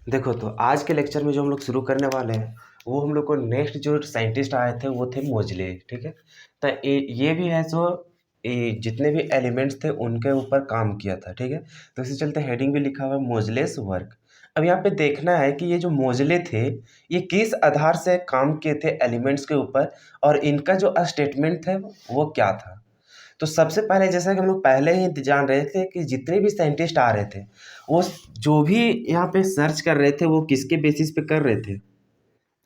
देखो तो आज के लेक्चर में जो हम लोग शुरू करने वाले हैं वो हम लोग को नेक्स्ट जो साइंटिस्ट आए थे वो थे मोजले। ठीक है। तो ये भी है जो जितने भी एलिमेंट्स थे उनके ऊपर काम किया था। ठीक है। तो इसी चलते हेडिंग भी लिखा हुआ है मोजलेस वर्क। अब यहाँ पे देखना है कि ये जो मोजले थे ये किस आधार से काम किए थे एलिमेंट्स के ऊपर और इनका जो स्टेटमेंट था वो क्या था। तो सबसे पहले जैसा कि हम लोग पहले ही जान रहे थे कि जितने भी साइंटिस्ट आ रहे थे वो जो भी यहाँ पे सर्च कर रहे थे वो किसके बेसिस पे कर रहे थे,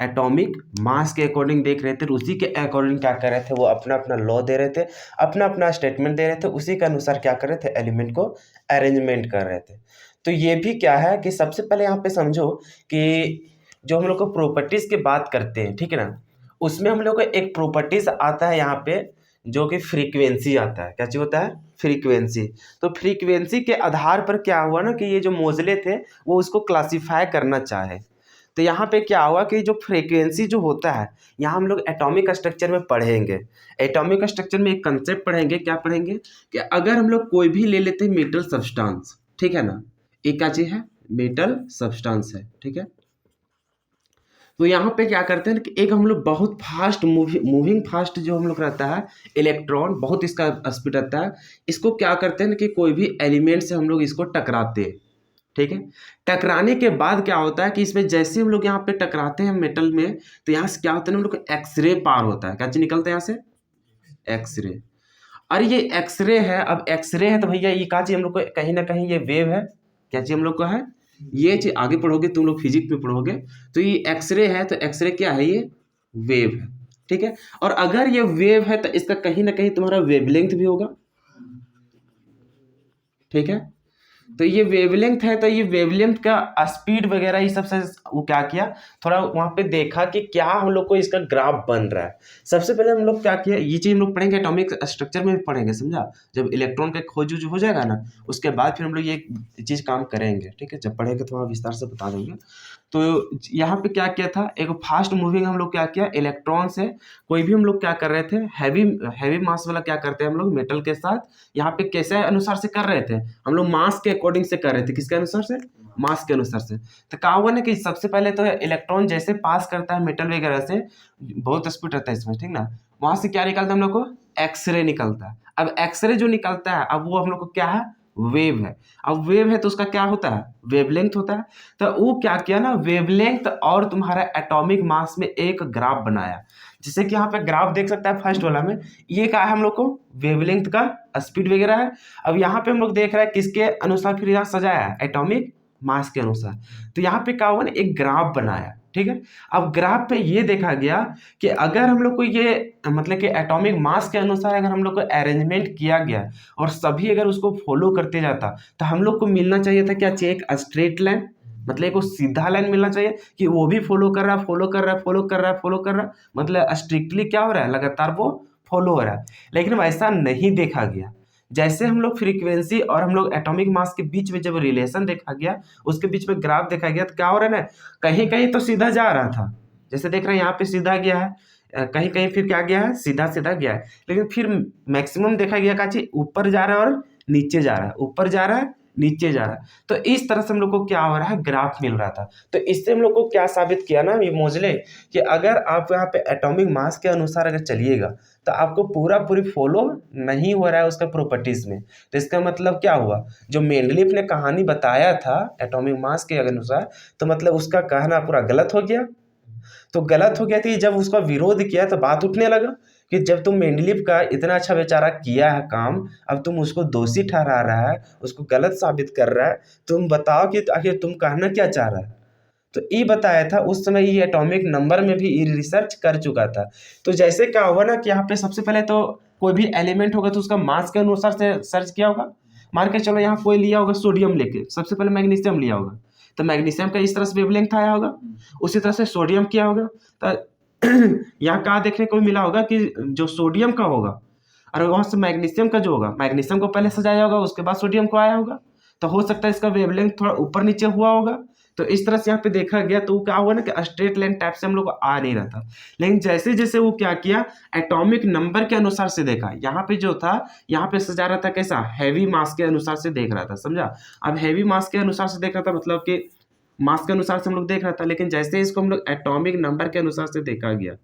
एटॉमिक मास के अकॉर्डिंग देख रहे थे। उसी के अकॉर्डिंग क्या कर रहे थे, वो अपना अपना लॉ दे रहे थे, अपना अपना स्टेटमेंट दे रहे थे, उसी के अनुसार क्या कर रहे थे, एलिमेंट को अरेंजमेंट कर रहे थे। तो ये भी क्या है कि सबसे पहले यहाँ पे समझो कि जो हम लोग को प्रॉपर्टीज की बात करते हैं, ठीक है ना, उसमें हम लोग को एक प्रॉपर्टीज आता है यहाँ पे जो कि फ्रीक्वेंसी आता है। क्या चीज होता है, फ्रीक्वेंसी। तो फ्रीक्वेंसी के आधार पर क्या हुआ ना कि ये जो मोजले थे वो उसको क्लासिफाई करना चाहे। तो यहाँ पे क्या हुआ कि जो फ्रीक्वेंसी जो होता है, यहाँ हम लोग एटॉमिक स्ट्रक्चर में पढ़ेंगे। एटॉमिक स्ट्रक्चर में एक कंसेप्ट पढ़ेंगे, क्या पढ़ेंगे कि अगर हम लोग कोई भी ले लेते हैं मेटल सब्सटेंस, ठीक है ना, एक क्या चीज है, मेटल सब्सटेंस है। ठीक है। तो यहाँ पे क्या करते हैं कि एक हम लोग बहुत फास्ट मूविंग फास्ट जो हम लोग रहता है इलेक्ट्रॉन, बहुत इसका स्पीड रहता है, इसको क्या करते हैं कि कोई भी एलिमेंट से हम लोग इसको टकराते हैं। ठीक है। टकराने के बाद क्या होता है कि इसमें जैसे हम लोग यहाँ पे टकराते हैं मेटल में, तो यहाँ से क्या होता है ना, हम लोग को एक्सरे पार होता है। क्या चीज निकलता है यहाँ से, एक्सरे। और ये एक्सरे है, अब एक्सरे है तो भैया ये क्या चीज हम लोग को कहीं ना कहीं ये वेव है। क्या चीज हम लोग को है, ये चीज आगे पढ़ोगे तुम लोग फिजिक्स में पढ़ोगे तो ये एक्सरे है, तो एक्सरे क्या है, ये वेव है। ठीक है। और अगर ये वेव है तो इसका कहीं ना कहीं तुम्हारा वेवलेंथ भी होगा। ठीक है। तो ये वेवलेंथ है, तो ये वेवलेंथ का स्पीड वगैरह ये सब से वो क्या किया, थोड़ा वहां पे देखा कि क्या हम लोग को इसका ग्राफ बन रहा है। सबसे पहले हम लोग क्या किया, ये चीज हम लोग पढ़ेंगे एटॉमिक स्ट्रक्चर में भी पढ़ेंगे, समझा। जब इलेक्ट्रॉन का खोज जो हो जाएगा ना, उसके बाद फिर हम लोग ये चीज काम करेंगे। ठीक है। जब पढ़ेंगे तो वहाँ विस्तार से बता देंगे। तो यहाँ पे क्या किया था, एक फास्ट मूविंग हम लोग क्या किया, इलेक्ट्रॉन से कोई भी हम लोग क्या कर रहे थे, हैवी हैवी मास वाला क्या करते हैं हम लोग मेटल के साथ, यहाँ पे कैसे अनुसार से कर रहे थे, हम लोग मास के अकॉर्डिंग से कर रहे थे। किसके अनुसार से, मास के अनुसार से। तो क्या हुआ ना कि सबसे पहले तो इलेक्ट्रॉन जैसे पास करता है मेटल वगैरह से, बहुत स्पीड रहता है इसमें, ठीक ना, वहां से क्या निकलता है हम लोग को, एक्सरे निकलता है। अब एक्सरे जो निकलता है, अब वो हम लोग को क्या है, वेव है। अब वेव है तो उसका क्या होता है, वेवलेंथ होता है। तो वो क्या किया ना, वेवलेंथ और तुम्हारा एटॉमिक मास में एक ग्राफ बनाया। जैसे कि यहाँ पे ग्राफ देख सकता है फर्स्ट वाला में, ये क्या है हम लोग को, वेवलेंथ का स्पीड वगैरह है। अब यहाँ पे हम लोग देख रहे हैं किसके अनुसार फिर यहाँ सजाया है, एटॉमिक मास के अनुसार। तो यहाँ पे क्या हुआ ना, एक ग्राफ बनाया। ठीक है। अब ग्राफ पे ये देखा गया कि अगर हम लोग को ये मतलब कि एटॉमिक मास के अनुसार अगर हम लोग को अरेंजमेंट किया गया और सभी अगर उसको फॉलो करते जाता, तो हम लोग को मिलना चाहिए था क्या चाहिए, एक स्ट्रेट लाइन, मतलब एक वो सीधा लाइन मिलना चाहिए कि वो भी फॉलो कर रहा है, फॉलो कर रहा है, फॉलो कर रहा है, फॉलो कर रहा है, मतलब स्ट्रिक्टली क्या हो रहा है, लगातार वो फॉलो हो रहा है। लेकिन वैसा नहीं देखा गया। जैसे हम लोग फ्रीक्वेंसी और हम लोग एटॉमिक मास के बीच में जब रिलेशन देखा गया, उसके बीच में ग्राफ देखा गया, तो क्या हो रहा है ना, कहीं कहीं तो सीधा जा रहा था, जैसे देख रहे हैं यहाँ पे सीधा गया है, कहीं कहीं फिर क्या गया है, सीधा सीधा गया है। लेकिन फिर मैक्सिमम देखा गया का चीज ऊपर जा रहा है और नीचे जा रहा है, ऊपर जा रहा है नीचे जा रहा है। तो इस तरह से हम लोग को क्या हो रहा है, ग्राफ मिल रहा था। तो इससे हम लोग को क्या साबित किया ना ये मोजले, कि अगर आप यहाँ पे एटॉमिक मास के अनुसार अगर चलिएगा तो आपको पूरा पूरी फॉलो नहीं हो रहा है उसका प्रॉपर्टीज में। तो इसका मतलब क्या हुआ, जो मेंडलीफ ने कहानी बताया था एटॉमिक मास के अनुसार, तो मतलब उसका कहना पूरा गलत हो गया। तो गलत हो गया थी, जब उसका विरोध किया तो बात उठने लगा कि जब तुम मेंडलीव का इतना अच्छा बेचारा किया है काम, अब तुम उसको दोषी ठहरा रहा है, उसको गलत साबित कर रहा है, तुम बताओ कि आखिर तुम कहना क्या चाह रहा है। तो ये बताया था उस समय, ये एटॉमिक नंबर में भी ये रिसर्च कर चुका था। तो जैसे क्या होगा ना कि यहाँ पे सबसे पहले तो कोई भी एलिमेंट होगा तो उसका मास के अनुसार से सर्च किया होगा। मान के चलो यहाँ कोई लिया होगा सोडियम लेके, सबसे पहले मैग्नीशियम लिया होगा, तो मैग्नीशियम का इस तरह से वेवलेंथ आया होगा। उसी तरह से सोडियम किया होगा, तो यहाँ कहाँ देखने को मिला होगा कि जो सोडियम का होगा और वहां से मैग्नीशियम का जो होगा, मैग्नीशियम को पहले सजाया होगा उसके बाद सोडियम को आया होगा। तो हो सकता है इसका वेवलेंथ थोड़ा ऊपर नीचे हुआ होगा। तो इस तरह से यहाँ पे देखा गया, तो क्या हुआ ना कि स्ट्रेट लाइन टाइप से हम लोग को आ नहीं रहा था। लेकिन जैसे जैसे वो क्या किया, एटॉमिक नंबर के अनुसार से देखा, यहाँ पे जो था, यहाँ पे सजा रहा था कैसा, हैवी मास के अनुसार से देख रहा था, समझा। अब हैवी मास के अनुसार से देख रहा था मतलब कि मास के अनुसार से हम लोग देख रहा था, लेकिन जैसे इसको हम लोग एटॉमिक नंबर के अनुसार से देखा गया,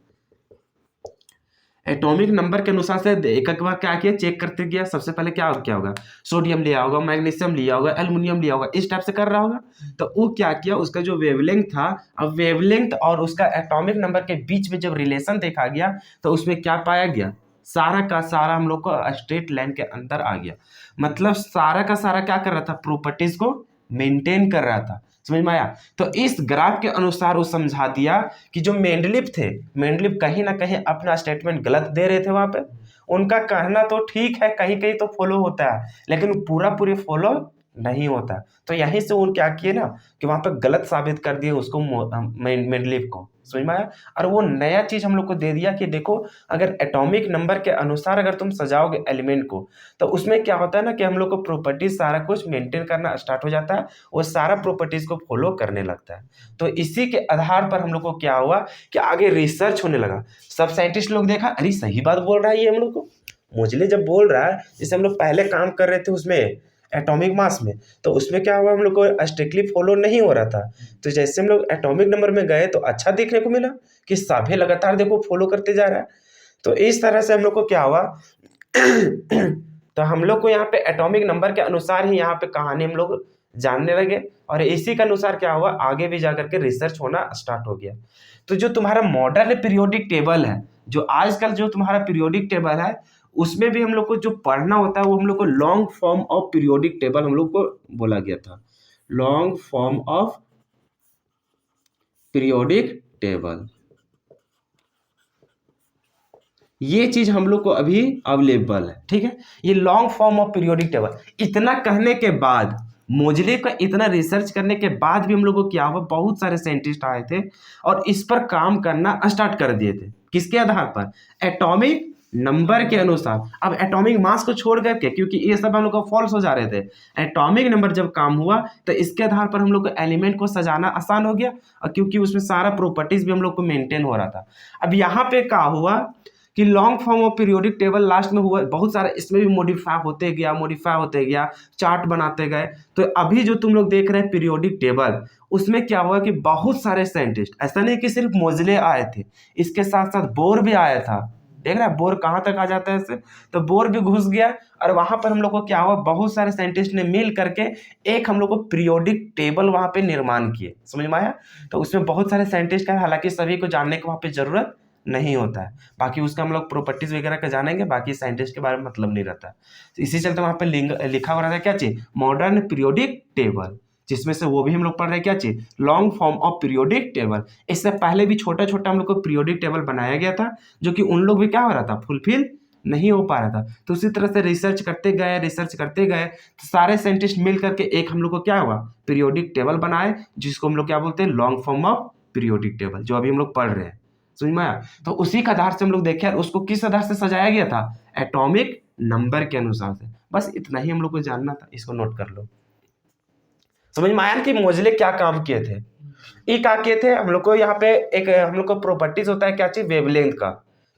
एटॉमिक नंबर के अनुसार से एक एक बार क्या किया, चेक करते गया। सबसे पहले क्या क्या होगा, सोडियम लिया होगा, मैग्नीशियम लिया होगा, एल्युमिनियम लिया होगा, इस टाइप से कर रहा होगा। तो वो क्या किया, उसका जो वेवलेंथ था, अब वेवलेंथ और उसका एटॉमिक नंबर के बीच में जब रिलेशन देखा गया तो उसमें क्या पाया गया, सारा का सारा हम लोग को स्ट्रेट लाइन के अंदर आ गया। मतलब सारा का सारा क्या कर रहा था, प्रॉपर्टीज को मेंटेन कर रहा था। समझ में आया। तो इस ग्राफ के अनुसार वो समझा दिया कि जो मेंडलीव थे, मेंडलीव कहीं ना कहीं अपना स्टेटमेंट गलत दे रहे थे वहां पे। उनका कहना तो ठीक है, कहीं कहीं तो फॉलो होता है, लेकिन पूरा पूरे फॉलो नहीं होता। तो यहीं से वो क्या किए ना कि वहां पे गलत साबित कर दिए उसको, मेंडलीव को। समझ में आया। और वो नया चीज हम लोग को दे दिया कि देखो, अगर एटॉमिक नंबर के अनुसार अगर तुम सजाओगे एलिमेंट को, तो उसमें क्या होता है ना कि हम लोग को प्रॉपर्टीज सारा कुछ मेंटेन करना स्टार्ट हो जाता है, वो सारा प्रॉपर्टीज को फॉलो करने लगता है। तो इसी के आधार पर हम लोग को क्या हुआ कि आगे रिसर्च होने लगा। सब साइंटिस्ट लोग देखा, अरे सही बात बोल रहा है ये हम लोग को, मोजले जब बोल रहा है, जैसे हम लोग पहले काम कर रहे थे उसमें एटॉमिक मास में, तो उसमें क्या हुआ, हम लोग को स्ट्रिक्टली फॉलो नहीं हो रहा था। तो जैसे हम लोग एटॉमिक नंबर में गए तो अच्छा देखने को मिला कि सभी लगातार देखो फॉलो करते जा रहा है। तो इस तरह से हम लोग को क्या हुआ तो हम लोग को यहाँ पे एटॉमिक नंबर के अनुसार ही यहाँ पे कहानी हम लोग जानने लगे, और इसी के अनुसार क्या हुआ, आगे भी जाकर के रिसर्च होना स्टार्ट हो गया। तो जो तुम्हारा मॉडर्न पीरियोडिक टेबल है, जो आजकल जो तुम्हारा पीरियोडिक टेबल है, उसमें भी हम लोग को जो पढ़ना होता है वो हम लोग को long form of periodic table हम लोग को बोला गया था। Long form of periodic table, ये चीज हम लोग को अभी अवेलेबल है। ठीक है, ये long form of periodic table. इतना कहने के बाद, मोजले का इतना रिसर्च करने के बाद भी हम लोग को क्या हुआ, बहुत सारे साइंटिस्ट आए थे और इस पर काम करना स्टार्ट कर दिए थे। किसके आधार पर, एटॉमिक नंबर के अनुसार। अब एटॉमिक मास को छोड़ करके, क्योंकि ये सब हम लोग को फॉल्स हो जा रहे थे, एटॉमिक नंबर जब काम हुआ तो इसके आधार पर हम लोग को एलिमेंट को सजाना आसान हो गया, और क्योंकि उसमें सारा प्रॉपर्टीज भी हम लोग को मेंटेन हो रहा था। अब यहाँ पे क्या हुआ कि long form of periodic table last में हुआ, बहुत सारा इसमें भी मॉडिफाई होते गया, चार्ट बनाते गए। तो अभी जो तुम लोग देख रहे हैं पीरियोडिक टेबल, उसमें क्या हुआ कि बहुत सारे साइंटिस्ट, ऐसा नहीं कि सिर्फ मोजले आए थे, इसके साथ साथ बोर भी आया था। देख रहा है बोर कहाँ तक आ जाता है इससे, तो बोर भी घुस गया, और वहां पर हम लोग को क्या हुआ, बहुत सारे साइंटिस्ट ने मिल करके एक हम लोग को पीरियोडिक टेबल वहां पे निर्माण किए। समझ में आया। तो उसमें बहुत सारे साइंटिस्ट हैं, हालांकि सभी को जानने की वहां पे जरूरत नहीं होता है, बाकी उसका हम लोग प्रॉपर्टीज वगैरह का जानेंगे, बाकी साइंटिस्ट के बारे में मतलब नहीं रहता। तो इसी चलते वहां पे लिखा हो रहा था क्या चीज, मॉडर्न पीरियोडिक टेबल, जिसमें से वो भी हम लोग पढ़ रहे हैं क्या चीज, long form of periodic table. इससे पहले भी छोटा छोटा हम लोग को पीरियोडिक टेबल बनाया गया था, जो कि उन लोग भी क्या हो रहा था, फुलफिल नहीं हो पा रहा था। तो उसी तरह से रिसर्च करते गए, तो सारे साइंटिस्ट मिल करके एक हम लोग को क्या हुआ, पीरियोडिक टेबल बनाए, जिसको हम लोग क्या बोलते हैं, long form of periodic table, जो अभी हम लोग पढ़ रहे हैं। समझ में आया। तो उसी का आधार से हम लोग देखे, उसको किस आधार से सजाया गया था, एटॉमिक नंबर के अनुसार से। बस इतना ही हम लोग को जानना था, इसको नोट कर लो। समझ में आया कि मोजले क्या काम किए थे। ये क्या किए थे, हम लोग को यहाँ पे एक हम लोग को प्रॉपर्टीज होता है क्या चीज, वेवलेंथ का,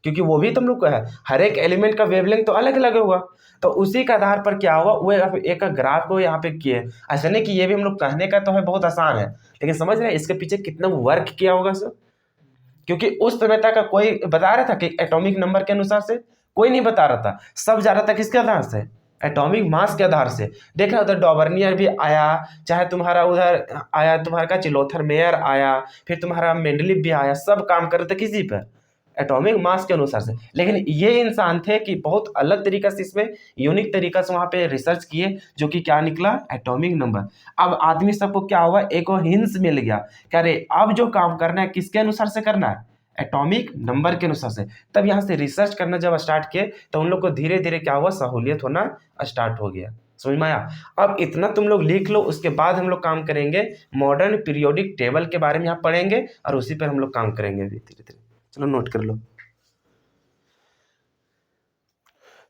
क्योंकि वो भी तुम लोग को है, हर एक एलिमेंट का वेवलेंथ तो अलग अलग होगा। तो उसी के आधार पर क्या हुआ, वो एक ग्राफ को यहाँ पे किए। ऐसा नहीं कि ये भी हम लोग कहने का तो है बहुत आसान है, लेकिन समझ रहे हैं इसके पीछे कितना वर्क किया होगा सर। क्योंकि उस समय तक का कोई बता रहा था कि एटॉमिक नंबर के अनुसार से, कोई नहीं बता रहा था। सब जा रहा था किसके आधार से, एटॉमिक मास के आधार से। देख रहा उधर डॉबर्नियर भी आया, चाहे तुम्हारा उधर आया तुम्हारा का चिलोथर मेयर आया, फिर तुम्हारा मेंडलीव भी आया, सब काम कर रहे थे किसी पर, एटॉमिक मास के अनुसार से। लेकिन ये इंसान थे कि बहुत अलग तरीका से, इसमें यूनिक तरीका से वहां पे रिसर्च किए, जो कि क्या निकला, एटॉमिक नंबर। अब आदमी सबको क्या हुआ, एक हिंस मिल गया कि अरे अब जो काम करना है किसके अनुसार से करना है, एटॉमिक नंबर के अनुसार से। तब यहाँ से रिसर्च करना जब स्टार्ट किए तो उन लोग को धीरे धीरे क्या हुआ, सहूलियत होना स्टार्ट हो गया। समझ में आया। अब इतना तुम लोग लिख लो, उसके बाद हम लोग काम करेंगे मॉडर्न पीरियोडिक टेबल के बारे में, यहाँ पढ़ेंगे और उसी पर हम लोग काम करेंगे धीरे धीरे। चलो नोट कर लो,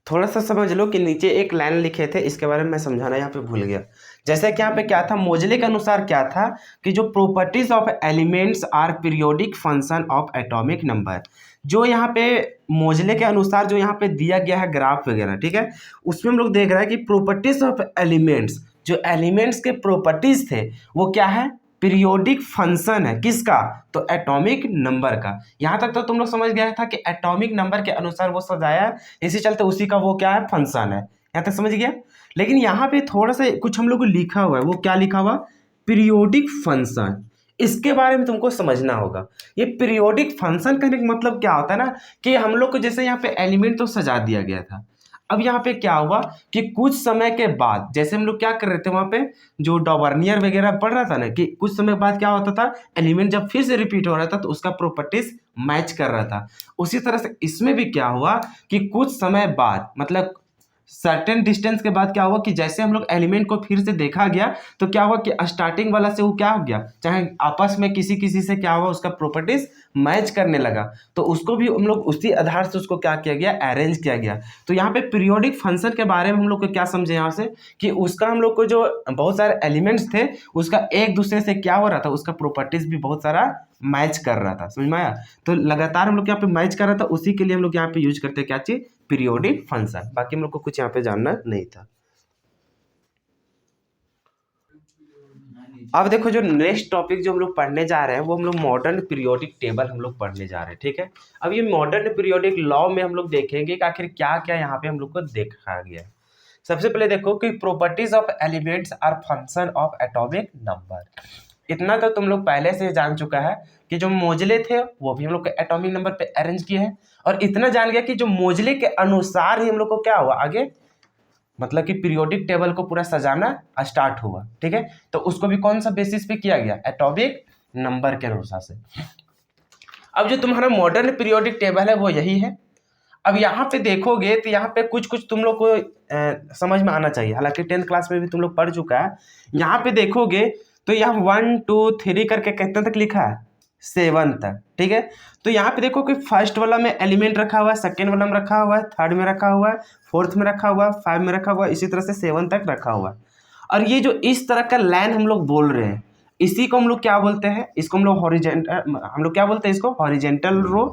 थोड़ा सा समझ लो कि नीचे एक लाइन लिखे थे, इसके बारे में मैं समझाना यहाँ पे भूल गया। जैसे कि यहाँ पे क्या था, मोजले के अनुसार क्या था कि जो properties of elements are periodic function of atomic number. जो यहाँ पे मोजले के अनुसार जो यहाँ पे दिया गया है ग्राफ वगैरह, ठीक है, उसमें हम लोग देख रहे हैं कि प्रॉपर्टीज ऑफ एलिमेंट्स, जो एलिमेंट्स के प्रॉपर्टीज थे वो क्या है, पीरियोडिक फंक्शन है किसका, तो एटॉमिक नंबर का। यहाँ तक तो तुम लोग समझ गया था कि एटॉमिक नंबर के अनुसार वो सजाया है, इसी चलते उसी का वो क्या है, फंक्शन है। यहाँ तक समझ गया। लेकिन यहाँ पे थोड़ा सा कुछ हम लोग को लिखा हुआ है, वो क्या लिखा हुआ, पीरियोडिक फंक्शन। इसके बारे में तुमको समझना होगा। ये पीरियोडिक फंक्शन कहने का मतलब क्या होता है ना, कि हम लोग को जैसे यहाँ पे एलिमेंट तो सजा दिया गया था, अब यहाँ पे क्या हुआ कि कुछ समय के बाद, जैसे हम लोग क्या कर रहे थे वहाँ पे जो डॉवर्नियर वगैरह पढ़ रहा था ना, कि कुछ समय बाद क्या होता था, एलिमेंट जब फिर से रिपीट हो रहा था तो उसका प्रॉपर्टीज मैच कर रहा था। उसी तरह से इसमें भी क्या हुआ कि कुछ समय बाद, मतलब सर्टेन डिस्टेंस के बाद क्या हुआ कि जैसे हम लोग एलिमेंट को फिर से देखा गया तो क्या हुआ कि स्टार्टिंग वाला से वो क्या हो गया, चाहे आपस में किसी किसी से क्या हुआ, उसका प्रॉपर्टीज मैच करने लगा, तो उसको भी हम लोग उसी आधार से उसको क्या किया गया, अरेंज किया गया। तो यहाँ पे पीरियोडिक फंक्शन के बारे में हम लोग को क्या समझे यहाँ से, कि उसका हम लोग को जो बहुत सारे एलिमेंट्स थे उसका एक दूसरे से क्या हो रहा था, उसका प्रॉपर्टीज भी बहुत सारा मैच कर रहा था। समझ में आया। तो लगातार हम लोग यहाँ पे मैच कर रहा था, उसी के लिए हम लोग यहाँ पे यूज करते हैं क्या चीज, पीरियोडिक फंक्शन। बाकी हम लोग को कुछ यहाँ पे जानना नहीं था। अब देखो जो नेक्स्ट टॉपिक जो हम लोग पढ़ने जा रहे हैं वो हम लोग मॉडर्न पीरियोडिक टेबल हम लोग पढ़ने जा रहे हैं, ठीक है। अब ये मॉडर्न पीरियोडिक लॉ में हम लोग देखेंगे कि आखिर क्या क्या यहाँ पे हम लोग को देखा गया। सबसे पहले देखो कि properties of elements are function of atomic number. इतना तो तुम लोग पहले से जान चुका है कि जो मोजले थे वो भी हम लोग एटॉमिक नंबर पे अरेंज किए हैं, और इतना जान गया कि जो मोजले के अनुसार ही हम लोग को क्या हुआ आगे, मतलब कि पीरियोडिक टेबल को पूरा सजाना स्टार्ट हुआ, ठीक है। तो उसको भी कौन सा बेसिस पे किया गया, एटॉमिक नंबर के अनुसार से। अब जो तुम्हारा मॉडर्न पीरियोडिक टेबल है वो यही है। अब यहाँ पे देखोगे तो यहाँ पे कुछ कुछ तुम लोग को समझ में आना चाहिए, हालांकि 10th क्लास में भी तुम लोग पढ़ चुका है। यहाँ पे देखोगे तो यहाँ 1 2 3 करके कितने तक लिखा है, 7 तक, ठीक है। तो यहाँ पे देखो कि फर्स्ट वाला में एलिमेंट रखा हुआ है, सेकेंड वाला में रखा हुआ है, थर्ड में रखा हुआ है, फोर्थ में रखा हुआ है, 5 में रखा हुआ है, इसी तरह से 7 तक रखा हुआ है। और ये जो इस तरह का लाइन हम लोग बोल रहे हैं, इसी को हम लोग क्या बोलते हैं, इसको हम लोग हॉरिजेंटल, हम लोग क्या बोलते हैं इसको, हॉरिजेंटल रो।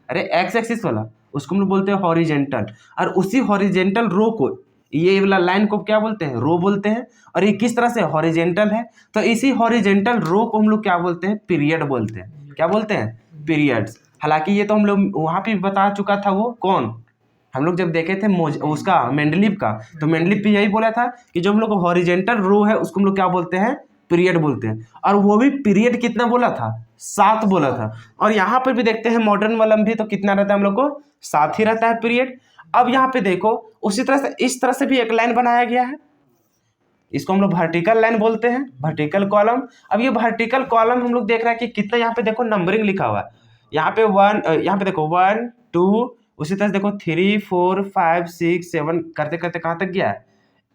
अरे एक्स एक्सिस वाला उसको हम लोग बोलते हैं हॉरिजेंटल, और उसी हॉरिजेंटल रो को, ये वाला लाइन को क्या बोलते हैं, रो बोलते हैं। और ये किस तरह से हॉरिजेंटल है, तो इसी हॉरिजेंटल रो को हम लोग क्या बोलते हैं, पीरियड बोलते हैं। क्या बोलते हैं, पीरियड्स। हालांकि ये तो हम लोग वहाँ पे बता चुका था, वो कौन, हम लोग जब देखे थे उसका मेंडलीव का, तो मेंडलीव भी यही बोला था कि जो हम लोग हॉरिजेंटल रो है उसको हम लोग क्या बोलते हैं, पीरियड बोलते हैं। और वो भी पीरियड कितना बोला था, 7 बोला था। और यहाँ पर भी देखते हैं मॉडर्न वाला भी तो कितना रहता है हम लोग को, 7 ही रहता है पीरियड। अब यहाँ पे देखो उसी तरह से इस तरह से भी एक लाइन बनाया गया है, इसको हम लोग वर्टिकल लाइन बोलते हैं, वर्टिकल कॉलम। अब ये वर्टिकल कॉलम हम लोग देख रहे हैं कि कितना, यहाँ पे देखो नंबरिंग लिखा हुआ है, यहाँ पे 1, यहाँ पे देखो 1 2, उसी तरह से देखो 3 4 5 6 7 करते करते कहाँ तक गया है,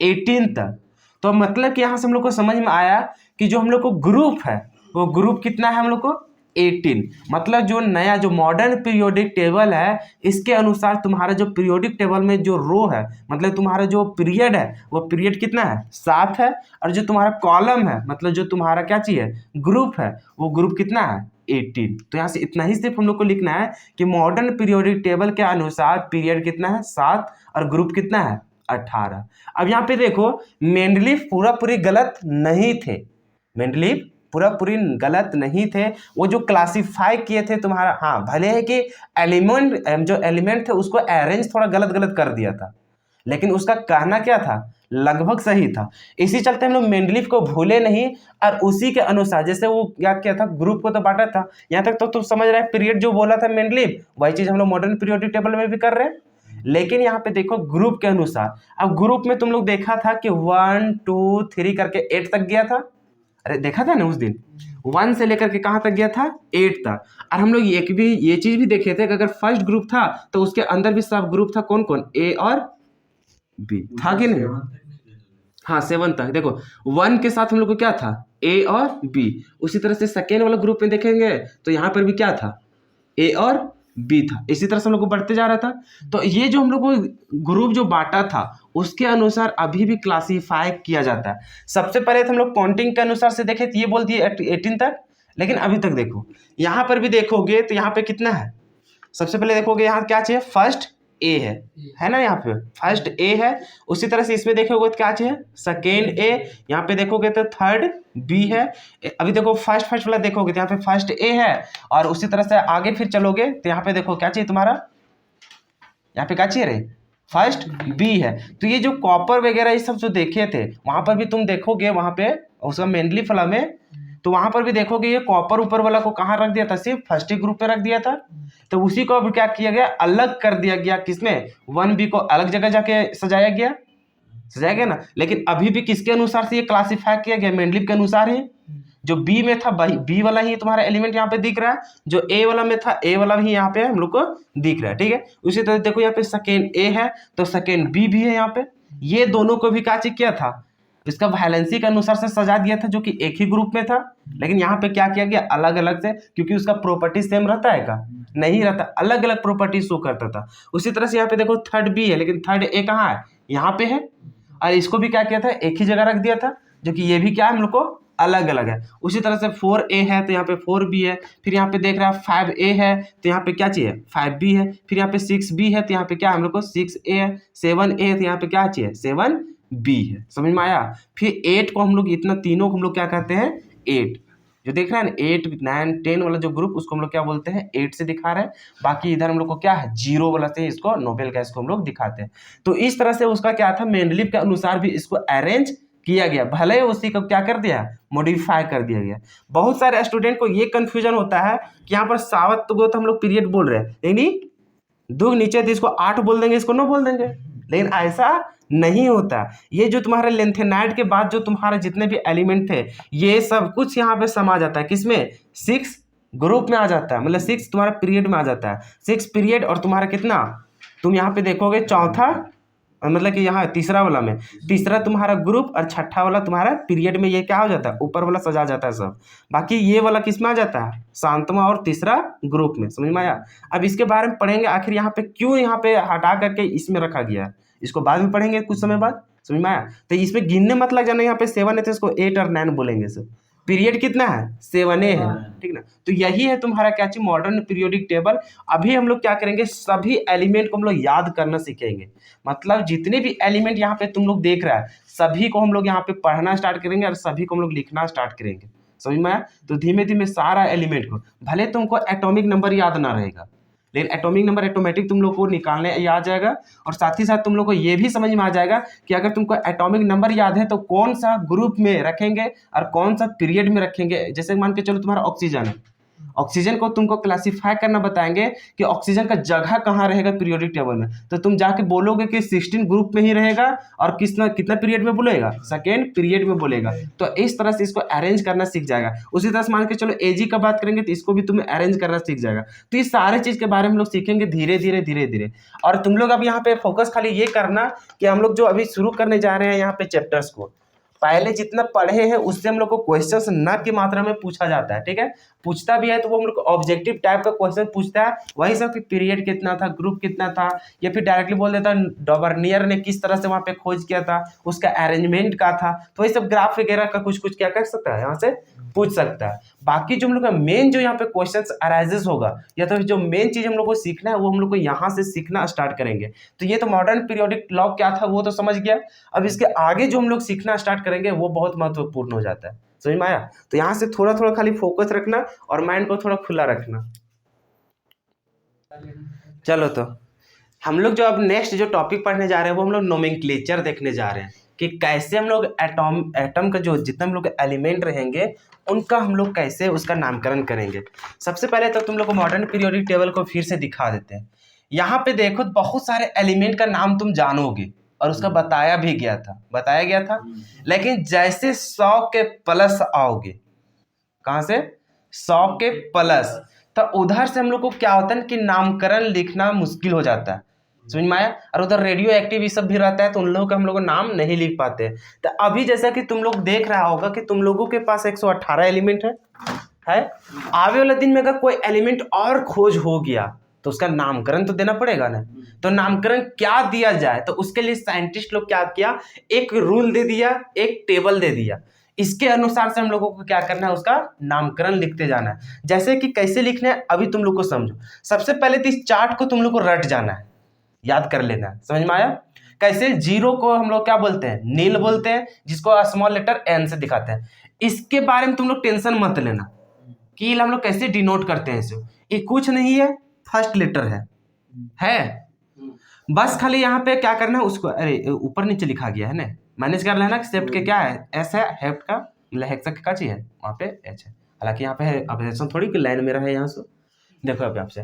18 तक। तो मतलब कि यहाँ से हम लोग को समझ में आया कि जो हम लोग को ग्रुप है वो ग्रुप कितना है हम लोग को, 18। मतलब जो नया जो मॉडर्न पीरियोडिक टेबल है इसके अनुसार तुम्हारा जो पीरियोडिक टेबल में जो रो है, मतलब तुम्हारा जो पीरियड है वो पीरियड कितना है, 7 है। और जो तुम्हारा कॉलम है, मतलब जो तुम्हारा क्या चाहिए, ग्रुप है, वो ग्रुप कितना है, 18। तो यहाँ से इतना ही सिर्फ हम लोग को लिखना है कि मॉडर्न पीरियोडिक टेबल के अनुसार पीरियड कितना है, 7, और ग्रुप कितना है, 18। अब यहाँ पे देखो मेंडलीव पूरी गलत नहीं थे, मेंडलीव पूरी गलत नहीं थे। वो जो क्लासिफाई किए थे तुम्हारा, हाँ भले है कि एलिमेंट जो एलिमेंट थे उसको अरेंज थोड़ा गलत गलत कर दिया था, लेकिन उसका कहना क्या था, लगभग सही था। इसी चलते हम लोग मेंडलीव को भूले नहीं, और उसी के अनुसार जैसे वो क्या किया था, ग्रुप को तो बांटा था। यहाँ तक तो तुम समझ रहे हैं, पीरियड जो बोला था मेंडलीव वही चीज हम लोग मॉडर्न पीरियोडिक टेबल में भी कर रहे हैं। लेकिन यहाँ पे देखो ग्रुप के अनुसार, अब ग्रुप में तुम लोग देखा था कि 1 2 3 करके 8 तक गया था, अरे देखा था ना उस दिन, 1 से लेकर के कहाँ तक गया था, 8 तक। और हम लोग एक भी ये चीज भी देखे थे कि अगर फर्स्ट ग्रुप था तो उसके अंदर भी सब ग्रुप था, कौन कौन, ए और बी था कि नहीं, हाँ 7 तक। देखो 1 के साथ हम लोग को क्या था, ए और बी। उसी तरह से सेकेंड वाला ग्रुप में देखेंगे तो यहाँ पर भी क्या था, ए और बी था। इसी तरह से हम लोग को बढ़ते जा रहा था। तो ये जो हम लोग को ग्रुप जो बांटा था उसके अनुसार अभी भी क्लासीफाई किया जाता है। सबसे पहले तो हम लोग काउंटिंग के अनुसार से देखे तो ये बोल दिए 18 तक, लेकिन अभी तक देखो यहाँ पर भी देखोगे तो यहाँ पे कितना है, सबसे पहले देखोगे यहाँ क्या चाहिए, फर्स्ट ए है ना, यहाँ पे फर्स्ट ए है। उसी तरह से इसमें देखोगे तो क्या चाहिए, सेकेंड ए, यहाँ पे देखोगे तो थर्ड बी है। अभी देखो फर्स्ट वाला देखोगे तो यहाँ पे फर्स्ट ए है, और उसी तरह से आगे फिर चलोगे तो यहाँ पे देखो क्या चाहिए तुम्हारा, यहाँ पे क्या चाहिए रे, फर्स्ट बी है। तो ये जो कॉपर वगैरह ये सब जो देखे थे वहां पर भी तुम देखोगे, वहां पे उसका मेनली फला में, तो वहां पर भी देखोगे ये कॉपर ऊपर वाला को कहाँ रख दिया था, सिर्फ फर्स्ट ही ग्रुप पे रख दिया था। तो उसी को अब क्या किया गया, अलग कर दिया गया, किसमें, 1B को अलग जगह जाके सजाया गया ना। लेकिन अभी भी किसके अनुसार से ये क्लासिफाई किया गया, मेंडलीव के अनुसार ही। जो बी में था बी वाला ही तुम्हारा एलिमेंट यहाँ पे दिख रहा है, जो ए वाला में था ए वाला भी यहाँ पे हम लोग को दिख रहा है, ठीक है। उसी तरह देखो यहाँ पे सेकेंड ए है तो सेकेंड बी भी है यहाँ पे। ये दोनों को भी क्या चेक किया था, इसका वैलेंसी के अनुसार से सजा दिया था, जो कि एक ही ग्रुप में था। लेकिन यहाँ पे क्या किया गया, अलग अलग से, क्योंकि उसका प्रॉपर्टी सेम रहता है का, नहीं रहता, अलग अलग प्रॉपर्टी शो करता था। उसी तरह से यहाँ पे देखो थर्ड बी है, लेकिन थर्ड ए कहाँ है, यहाँ पे है, और इसको भी क्या किया था, एक ही जगह रख दिया था, जो कि ये भी क्या है हम लोग को अलग अलग है। उसी तरह से 4A है तो यहाँ पे 4B है, फिर यहाँ पे देख रहा है 5A है तो यहाँ पे क्या चाहिए, 5B है, फिर यहाँ पे 6B है तो यहाँ पे क्या हम लोग को 6A है, 7A है तो यहाँ पे क्या चाहिए, 7B है। समझ में आया। फिर 8 को हम लोग, इतना तीनों को हम लोग क्या कहते हैं, 8 जो देख रहे हैं 8 9 10 वाला जो ग्रुप, उसको हम लोग क्या बोलते हैं, 8 से दिखा रहे हैं। बाकी इधर हम लोग को क्या है, 0 वाला से इसको नोबेल गैस को हम लोग दिखाते हैं। तो इस तरह से उसका क्या था, मेंडलीव के अनुसार भी इसको अरेंज किया गया, भले उसी को क्या कर दिया, मॉडिफाई कर दिया गया। बहुत सारे स्टूडेंट को ये कंफ्यूजन होता है कि यहाँ पर सावत को तो हम लोग पीरियड बोल रहे हैं, लेकिन दो नीचे तो इसको 8 बोल देंगे, इसको 9 बोल देंगे, लेकिन ऐसा नहीं होता। ये जो तुम्हारे लेंथेनाइड के बाद जो तुम्हारे जितने भी एलिमेंट थे, ये सब कुछ यहाँ पे समा जाता है, किसमें, 6 ग्रुप में आ जाता है, मतलब 6 तुम्हारा पीरियड में आ जाता है। 6 पीरियड और तुम्हारा कितना, तुम यहाँ पे देखोगे चौथा, मतलब कि यहाँ तीसरा वाला में, तीसरा तुम्हारा ग्रुप और छठा वाला तुम्हारा पीरियड में, ये क्या हो जाता है, ऊपर वाला सजा जाता है सब। बाकी ये वाला किस में आ जाता है, शांतमा और तीसरा ग्रुप में। समझ में आया। अब इसके बारे में पढ़ेंगे, आखिर यहाँ पे क्यों यहाँ पे हटा करके इसमें रखा गया है, इसको बाद में पढ़ेंगे कुछ समय बाद। समझ में आया। तो इसमें गिनने मत लग जाना, यहाँ पे 7 है तो इसको 8 और 9 बोलेंगे सब। पीरियड कितना है, 7A है, ठीक ना। तो यही है तुम्हारा क्या चाहिए, मॉडर्न पीरियोडिक टेबल। अभी हम लोग क्या करेंगे, सभी एलिमेंट को हम लोग याद करना सीखेंगे। मतलब जितने भी एलिमेंट यहाँ पे तुम लोग देख रहा है, सभी को हम लोग यहाँ पे पढ़ना स्टार्ट करेंगे और सभी को हम लोग लिखना स्टार्ट करेंगे। समझ में आया। तो धीमे धीमे सारा एलिमेंट को, भले तुमको एटॉमिक नंबर याद ना रहेगा, लेकिन एटॉमिक नंबर ऑटोमेटिक तुम लोग को निकालने आ जाएगा। और साथ ही साथ तुम लोग को ये भी समझ में आ जाएगा कि अगर तुमको एटॉमिक नंबर याद है तो कौन सा ग्रुप में रखेंगे और कौन सा पीरियड में रखेंगे। जैसे मान के चलो तुम्हारा ऑक्सीजन है, ऑक्सीजन को तुमको क्लासिफाई करना बताएंगे कि ऑक्सीजन का जगह कहाँ रहेगा पीरियोडिक टेबल में, तो तुम जाके बोलोगे कि 16 ग्रुप में ही रहेगा, और कितना पीरियड में बोलेगा, सेकेंड पीरियड में बोलेगा। तो इस तरह से इसको अरेंज करना सीख जाएगा। उसी तरह से मान के चलो एजी का बात करेंगे तो इसको भी तुम्हें अरेंज करना सीख जाएगा। तो ये सारे चीज के बारे में हम लोग सीखेंगे धीरे धीरे धीरे धीरे। और तुम लोग अब यहाँ पे फोकस खाली ये करना कि हम लोग जो अभी शुरू करने जा रहे हैं यहाँ पे चैप्टर्स को, पहले जितना पढ़े हैं उससे हम लोग को क्वेश्चंस न की मात्रा में पूछा जाता है, ठीक है। पूछता भी है तो वो हम लोग को ऑब्जेक्टिव टाइप का क्वेश्चन पूछता है, वही सब कि पीरियड कितना था, ग्रुप कितना था, या फिर डायरेक्टली बोल देता डॉबर्नियर ने किस तरह से वहाँ पे खोज किया था, उसका अरेंजमेंट का था। तो वही सब ग्राफ वगैरह का कुछ कुछ क्या कर सकता है, यहाँ से पूछ सकता है। बाकी जो हम लोग का मेन जो यहाँ पे क्वेश्चंस अराइजेस होगा, या तो जो मेन चीज हम लोग को सीखना है वो हम लोग को यहाँ से सीखना स्टार्ट करेंगे। तो ये तो मॉडर्न पीरियोडिक लॉ क्या था वो तो समझ गया। अब इसके आगे जो हम लोग सीखना स्टार्ट करेंगे वो बहुत महत्वपूर्ण हो जाता है। समझ में आया। तो यहाँ से थोड़ा थोड़ा खाली फोकस रखना और माइंड को थोड़ा खुला रखना। चलो तो हम लोग जो अब नेक्स्ट जो टॉपिक पढ़ने जा रहे हैं वो हम लोग नोमेनक्लेचर देखने जा रहे हैं कि कैसे हम लोग एटम का जो जितना हम लोग एलिमेंट रहेंगे उनका हम लोग कैसे उसका नामकरण करेंगे। सबसे पहले तो तुम लोग को मॉडर्न पीरियोडिक टेबल को फिर से दिखा देते हैं। यहाँ पे देखो बहुत सारे एलिमेंट का नाम तुम जानोगे और उसका बताया गया था। लेकिन जैसे 100 के प्लस आओगे, कहाँ से 100 के प्लस, तो उधर से हम लोग को क्या होता है कि नामकरण लिखना मुश्किल हो जाता है। समझ में आया। और उधर रेडियो एक्टिव ये सब भी रहता है तो उन लोगों का हम लोग नाम नहीं लिख पाते। तो अभी जैसा कि तुम लोग देख रहा होगा कि तुम लोगों के पास 118 एलिमेंट है। आवे वाले दिन में अगर कोई एलिमेंट और खोज हो गया तो उसका नामकरण तो देना पड़ेगा ना। तो नामकरण क्या दिया जाए, तो उसके लिए साइंटिस्ट लोग क्या किया, एक रूल दे दिया, एक टेबल दे दिया। इसके अनुसार से हम लोगों को क्या करना है, उसका नामकरण लिखते जाना है। जैसे कि कैसे लिखना है अभी तुम लोग को समझो। सबसे पहले तो इस चार्ट को तुम लोग को रट जाना है। याद कर लेना है। समझ में आया? कैसे? जीरो को हम लोग क्या बोलते हैं? नील बोलते हैं, जिसको स्मॉल लेटर एन से दिखाते हैं। इसके बारे में तुम लोग टेंशन मत लेना कि हम लोग कैसे डिनोट करते हैं इसे। ये कुछ नहीं है, फर्स्ट लेटर है बस खाली यहाँ पे क्या करना है उसको, अरे ऊपर नीचे लिखा गया है ना, मैनेज कर लेना। सेफ्ट के क्या है? एस है, हेफ्ट का हेक्सा का चाहिए वहाँ पे एच है। हालांकि यहाँ पे है, अब ऐसा थोड़ी कि लाइन मेरा है यहाँ से, देखो अब यहाँ से।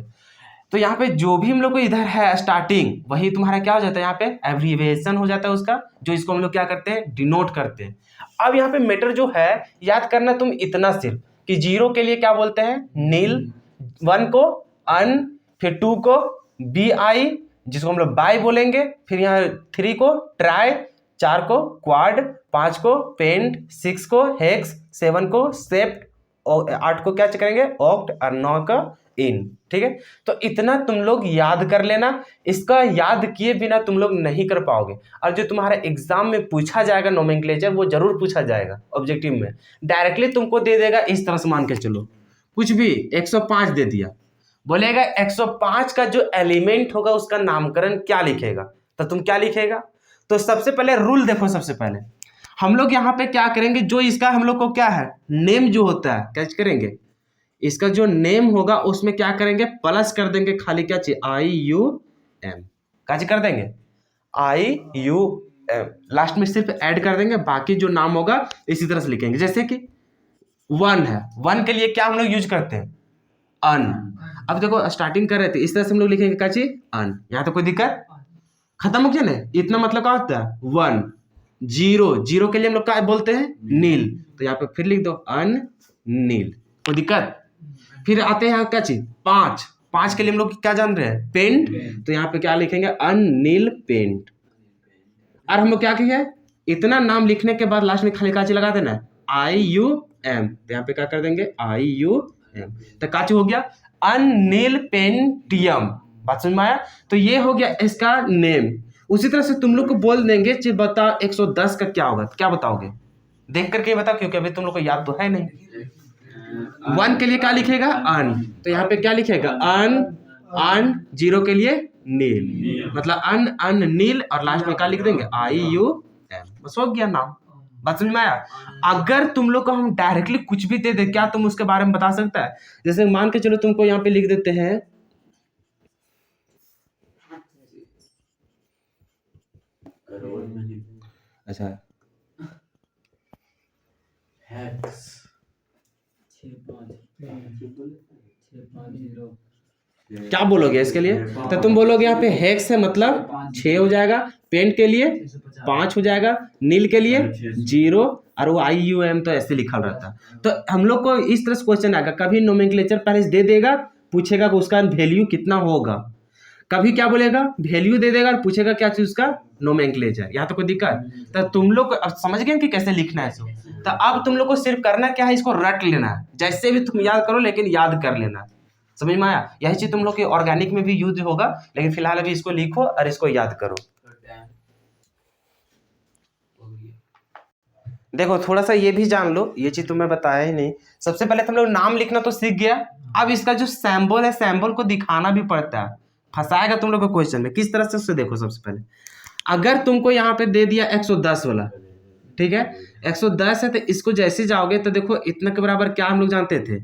तो यहाँ पे जो भी हम लोग को इधर है स्टार्टिंग, वही तुम्हारा क्या हो जाता है? यहाँ पे एब्रिविएशन हो जाता है उसका, जो इसको हम लोग क्या करते हैं? डिनोट करते हैं। अब यहाँ पे मैटर जो है याद करना तुम इतना सिर्फ कि जीरो के लिए क्या बोलते हैं? नील, 1 को अन, फिर 2 को बी आई, जिसको हम लोग बाई बोलेंगे, फिर यहाँ 3 को ट्राई, 4 को क्वाड, 5 को पेंट, 6 को हेक्स, 7 को सेप्ट, और 8 को क्या करेंगे? ऑक्ट, और 9 का इन। ठीक है, तो इतना तुम लोग याद कर लेना। इसका याद किए बिना तुम लोग नहीं कर पाओगे, और जो तुम्हारा एग्जाम में पूछा जाएगा नोमेनक्लेचर, वो जरूर पूछा जाएगा ऑब्जेक्टिव में। डायरेक्टली तुमको दे देगा इस तरह से, मान के चलो कुछ भी 105 दे दिया, बोलेगा 105 का जो एलिमेंट होगा उसका नामकरण क्या लिखेगा, तो तुम क्या लिखेगा? तो सबसे पहले रूल देखो। सबसे पहले हम लोग यहाँ पे क्या करेंगे, जो इसका हम लोग को क्या है नेम जो होता है, क्या करेंगे? इसका जो नेम होगा उसमें क्या करेंगे? प्लस कर देंगे, खाली क्या चाहिए? IUM क्या कर देंगे? IUM लास्ट में सिर्फ ऐड कर देंगे, बाकी जो नाम होगा इसी तरह से लिखेंगे। जैसे कि 1 है, 1 के लिए क्या हम लोग यूज करते हैं? अन। अब देखो स्टार्टिंग कर रहे थे, इस तरह से हम लोग लिखेंगे क्या चाहिए? अन। यहाँ तो कोई दिक्कत? खत्म हो गया ना? इतना मतलब क्या होता है? 1 0, 0 के लिए हम लोग क्या बोलते हैं? नील। तो यहाँ पे फिर लिख दो अन नील, कोई दिक्कत? फिर आते हैं यहाँ क्या चीज? 5 के लिए हम लोग क्या जान रहे हैं? पेंट। तो यहाँ पे क्या लिखेंगे? अन नील पेंट। और हम लोग क्या कहेंगे? इतना नाम लिखने के बाद लास्ट में खाली काची लगा देना है IUM। तो यहाँ पे क्या कर देंगे? IUM। तो काची हो गया? अननील पेंटियम। बात समझ में आया? तो ये हो गया इसका नेम। उसी तरह से तुम लोग को बोल देंगे कि बता 110 का क्या होगा, क्या बताओगे? देख करके बताओ, क्योंकि अभी तुम लोग को याद तो है नहीं। 1 के लिए क्या लिखेगा? अन। तो यहाँ पे क्या लिखेगा? अन 0 के लिए नील, मतलब अन नील, और लास्ट में क्या लिख देंगे? IUM। बस हो गया नाम। बात समझ में आया? अगर तुम लोग को हम डायरेक्टली कुछ भी दे दे, क्या तुम उसके बारे में बता सकता है? जैसे मान के चलो तुमको यहाँ पे लिख देते हैं अच्छा क्या बोलोगे इसके लिए? तो तुम बोलोगे यहाँ पे हेक्स है मतलब 6 हो जाएगा, पेंट के लिए 5 हो जाएगा, नील के लिए 0, और वो IUM तो ऐसे लिखा रहता है। तो हम लोग को इस तरह से क्वेश्चन आएगा, कभी नोमेनक्लेचर पहले दे देगा, पूछेगा कि उसका वैल्यू कितना होगा, कभी क्या बोलेगा? वैल्यू दे देगा और पूछेगा क्या चीज उसका? नोमेनक्लेचर। यहाँ तो कोई दिक्कत? तो तुम लोग अब समझ गए कि कैसे लिखना है इसको। तो अब तुम लोग को सिर्फ करना क्या है? इसको रट लेना है, जैसे भी तुम याद करो, लेकिन याद कर लेना। समझ में आया? यही चीज तुम लोग के ऑर्गेनिक में भी यूज होगा, लेकिन फिलहाल अभी इसको लिखो और इसको याद करो। देखो थोड़ा सा ये भी जान लो, ये चीज तुम्हें बताया ही नहीं। सबसे पहले तुम लोग नाम लिखना तो सीख गया, अब इसका जो सैम्बल है, सैम्बल को दिखाना भी पड़ता है। फंसाएगा तुम लोग को क्वेश्चन में, किस तरह से उससे देखो। सबसे पहले अगर तुमको यहाँ पे दे दिया 110 वाला, ठीक है, 110 है, तो इसको जैसे जाओगे तो देखो इतना के बराबर क्या हम लोग जानते थे?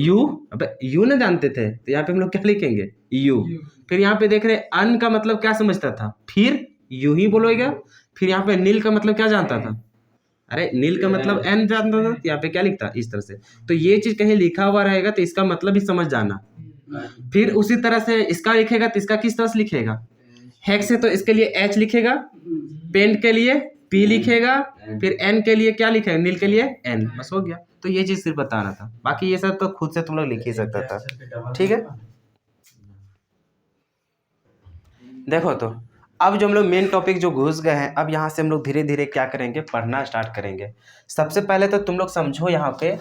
U। अब U ना जानते थे, तो यहाँ पे हम लोग क्या लिखेंगे? U। फिर यहाँ पे देख रहे अन का मतलब क्या समझता था? फिर U ही बोलोगे। फिर यहाँ पे नील का मतलब क्या जानता था? अरे नील का मतलब N जानता था, यहाँ पे क्या लिखता? इस तरह से। तो ये चीज कहीं लिखा हुआ रहेगा तो इसका मतलब भी समझ जाना। फिर उसी तरह से इसका लिखेगा तो इसका किस तरह से लिखेगा? हेक्स है तो इसके लिए H लिखेगा, पेंट के लिए P लिखेगा, फिर N के लिए क्या लिखेगा? नील के लिए N। बस हो गया। तो ये चीज सिर्फ बताना था, बाकी ये सब तो खुद से तुम लोग लिख ही सकता था। ठीक है, देखो तो अब जो हम लोग मेन टॉपिक जो घुस गए हैं, अब यहाँ से हम लोग धीरे धीरे क्या करेंगे? पढ़ना स्टार्ट करेंगे। सबसे पहले तो तुम लोग समझो, यहाँ पे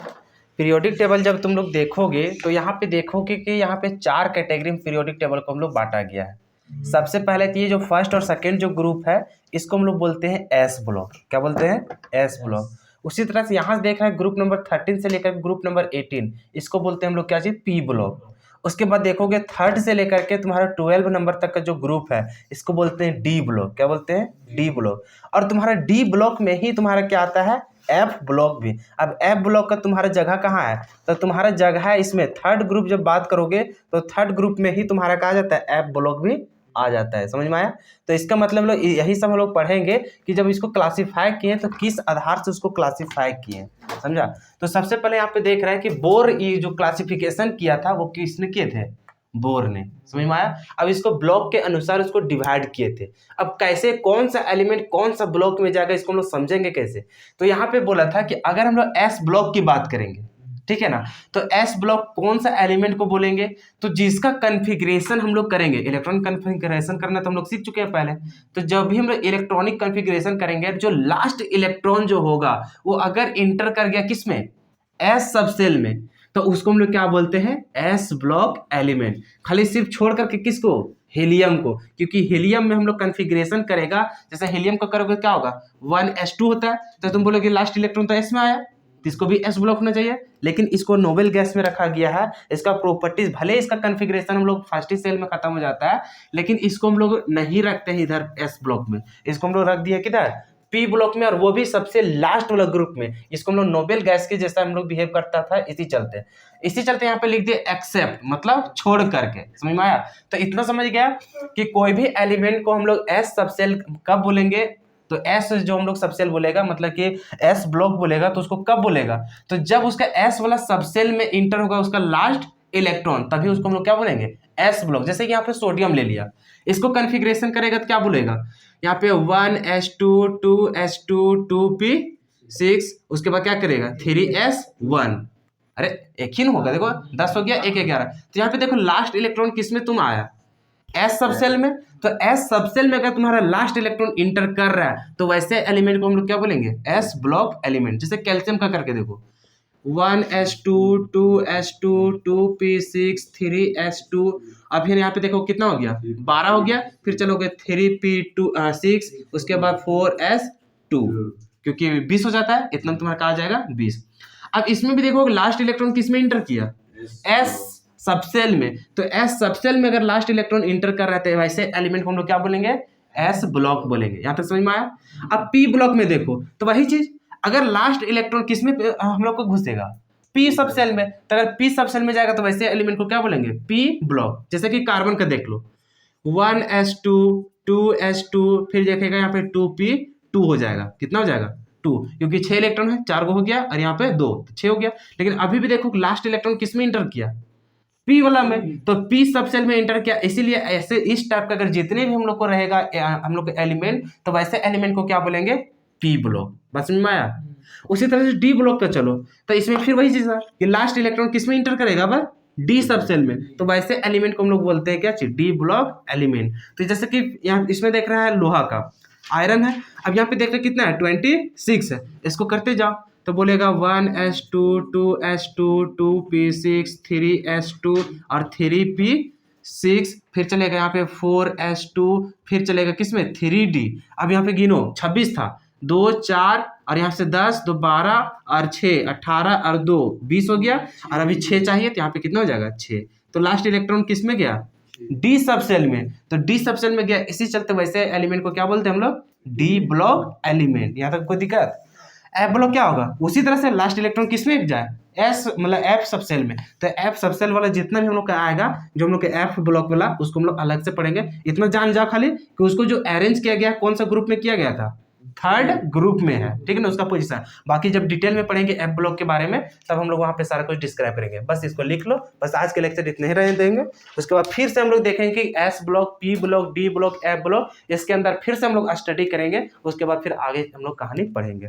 पीरियोडिक टेबल जब तुम लोग देखोगे तो यहाँ पे देखोगे कि यहाँ पे 4 कैटेगरी में पीरियोडिक टेबल को हम लोग बांटा गया है। सबसे पहले तो ये जो फर्स्ट और सेकंड जो ग्रुप है, इसको हम लोग बोलते हैं एस ब्लॉक। क्या बोलते हैं? S block. उसी तरह से यहाँ से देख रहे हैं ग्रुप नंबर 13 से लेकर ग्रुप नंबर 18, इसको बोलते हैं हम लोग क्या चीज? P block. उसके बाद देखोगे थर्ड से लेकर के तुम्हारा 12 नंबर तक का जो ग्रुप है इसको बोलते हैं डी ब्लॉक। क्या बोलते हैं? D block. और तुम्हारा डी ब्लॉक में ही तुम्हारा क्या आता है? एफ ब्लॉक भी। अब एफ ब्लॉक का तुम्हारा जगह कहाँ है? तो तुम्हारा जगह है इसमें। थर्ड ग्रुप जब बात करोगे तो थर्ड ग्रुप में ही तुम्हारा कहा जाता है एफ ब्लॉक भी आ जाता है। समझ में आया? तो इसका मतलब लोग यही सब हम लोग पढ़ेंगे कि जब इसको क्लासिफाई किए तो किस आधार से उसको क्लासिफाई किए। समझा? तो सबसे पहले यहाँ पे देख रहे हैं कि बोर ये जो क्लासिफिकेशन किया था वो किसने किए थे? बोर ने। समझ में आया? अब इसको ब्लॉक के अनुसार उसको डिवाइड किए थे। अब कैसे, कौन सा एलिमेंट कौन सा ब्लॉक में जाएगा इसको हम लोग समझेंगे कैसे। तो यहाँ पे बोला था कि अगर हम लोग एस ब्लॉक की बात करेंगे, ठीक है ना, तो एस ब्लॉक कौन सा एलिमेंट को बोलेंगे? तो जिसका कन्फिग्रेशन हम लोग करेंगे, इलेक्ट्रॉनिक कन्फिग्रेशन करना तो हम लोग सीख चुके हैं पहले। तो जब भी हम लोग इलेक्ट्रॉनिक कन्फिग्रेशन करेंगे, जो लास्ट इलेक्ट्रॉन जो होगा वो अगर इंटर कर गया किसमें? एस सब सेल में, तो उसको हम लोग क्या बोलते हैं? S block element. खाली सिर्फ छोड़ करके किसको? हीलियम को, क्योंकि हीलियम में हम लोग कन्फिग्रेशन करेगा, जैसे हीलियम का करोगे क्या होगा? 1s2 होता है, तो तुम बोलोगे लास्ट इलेक्ट्रॉन तो एस में आया, तो इसको भी एस ब्लॉक होना चाहिए। लेकिन इसको नोबेल गैस में रखा गया है। इसका प्रॉपर्टीज, भले इसका कन्फिग्रेशन हम लोग फर्स्ट ही सेल में खत्म हो जाता है, लेकिन इसको हम लोग नहीं रखते हैं इधर एस ब्लॉक में, इसको हम लोग रख दिए किधर? पी ब्लॉक में, और वो भी सबसे लास्ट वाला ग्रुप में। इसको हम लोग नोबेल गैस के जैसा हम लोग बिहेव करता था, इसी चलते यहाँ पे लिख दिए एक्सेप्ट, मतलब छोड़ करके। समझ में आया? तो इतना समझ गया कि कोई भी एलिमेंट को हम लोग एस सबसेल कब बोलेंगे? तो एस जो हम लोग सबसेल बोलेगा, मतलब कि एस ब्लॉक बोलेगा, तो उसको कब बोलेगा? तो जब उसका एस वाला सबसेल में इंटर होगा उसका लास्ट इलेक्ट्रॉन, तभी उसको हम लोग क्या बोलेंगे? S block. जैसे कि यहाँ पे सोडियम ले लिया, इसको कन्फिग्रेशन करेगा तो क्या बोलेगा? यहाँ पे 1s2 2s2 2p6, उसके बाद क्या करेगा? 3s1। अरे एक ही ना होगा, देखो 10 हो गया, 1 11। तो यहाँ पे देखो लास्ट इलेक्ट्रॉन किस में तुम आया? एस सबसेल में। तो एस सबसेल में अगर तुम्हारा लास्ट इलेक्ट्रॉन इंटर कर रहा है तो वैसे एलिमेंट को हम लोग क्या बोलेंगे? S block element. जैसे कैल्शियम का करके देखो, 1s2 2s2 2p6 3s2। अब फिर यहाँ पे देखो कितना हो गया? 12 हो गया। फिर चलोगे 3p6, उसके बाद 4s2, क्योंकि 20 हो जाता है, इतना तुम्हारा कहा जाएगा 20। अब इसमें भी देखो लास्ट इलेक्ट्रॉन किस में इंटर किया? एस सबसेल में। तो एस सबसेल में अगर लास्ट इलेक्ट्रॉन इंटर कर रहे थे, वैसे एलिमेंट को हम लोग क्या बोलेंगे? एस ब्लॉक बोलेंगे। यहाँ तक समझ में आया? अब पी ब्लॉक में देखो तो वही चीज, अगर लास्ट इलेक्ट्रॉन किस में हम लोग को घुसेगा? पी सब सेल में। तो अगर पी सब सेल में जाएगा तो वैसे एलिमेंट को क्या बोलेंगे? P block. जैसे कि कार्बन का देख लो, 1s2 2s2, फिर देखेगा यहाँ पे 2p2 हो जाएगा। कितना हो जाएगा? 2, क्योंकि 6 इलेक्ट्रॉन है, 4 को हो गया, और यहाँ पे 2, तो 6 हो गया। लेकिन अभी भी देखो लास्ट इलेक्ट्रॉन किस में इंटर किया? पी वाला में। तो पी सब सेल में इंटर किया। इसीलिए ऐसे इस टाइप का अगर जितने भी हम लोग को रहेगा हम लोग का एलिमेंट, तो वैसे एलिमेंट को क्या बोलेंगे? P block. बस समझ में आया? उसी तरह से डी ब्लॉक का चलो, तो इसमें फिर वही चीज है कि लास्ट इलेक्ट्रॉन किस में इंटर करेगा? बस डी सब सेल में। तो वैसे एलिमेंट को हम लोग बोलते हैं क्या चीज? D block element. तो जैसे कि यहाँ इसमें देख रहा है लोहा का, आयरन है। अब यहाँ पे देख रहे कितना है? 26 है। इसको करते जाओ तो बोलेगा 1s2 2s2 2p6 3s2 और 3p6। फिर चलेगा यहाँ पे 4s2, फिर चलेगा किसमें? 3d। अब यहाँ पे गिनो 26 था, 2 4 और यहाँ से 10 2 12 और 6 18 और 2 20 हो गया। और अभी 6 चाहिए, तो यहाँ पे कितना हो जाएगा? 6। तो लास्ट इलेक्ट्रॉन किस में गया? डी सब सेल में। तो डी सब सेल में गया, इसी चलते वैसे एलिमेंट को क्या बोलते हैं हम लोग? D block element. यहाँ तक कोई दिक्कत? एफ ब्लॉक क्या होगा? उसी तरह से लास्ट इलेक्ट्रॉन किस में जाए? एस मतलब एफ सब सेल में। तो एफ सब सेल वाला जितना भी हम लोग का आएगा, जो हम लोग के एफ ब्लॉक वाला, उसको हम लोग अलग से पढ़ेंगे। इतना जान जाओ खाली कि उसको जो अरेंज किया गया कौन सा ग्रुप में किया गया था? थर्ड ग्रुप में है, ठीक है ना, उसका पोजीशन। बाकी जब डिटेल में पढ़ेंगे एफ ब्लॉक के बारे में, तब हम लोग वहां पे सारा कुछ डिस्क्राइब करेंगे। बस इसको लिख लो। बस आज के लेक्चर इतने ही रहने देंगे। उसके बाद फिर से हम लोग देखेंगे कि S block, P block, D block, F block, इसके अंदर फिर से हम लोग स्टडी करेंगे। उसके बाद फिर आगे हम लोग कहानी पढ़ेंगे।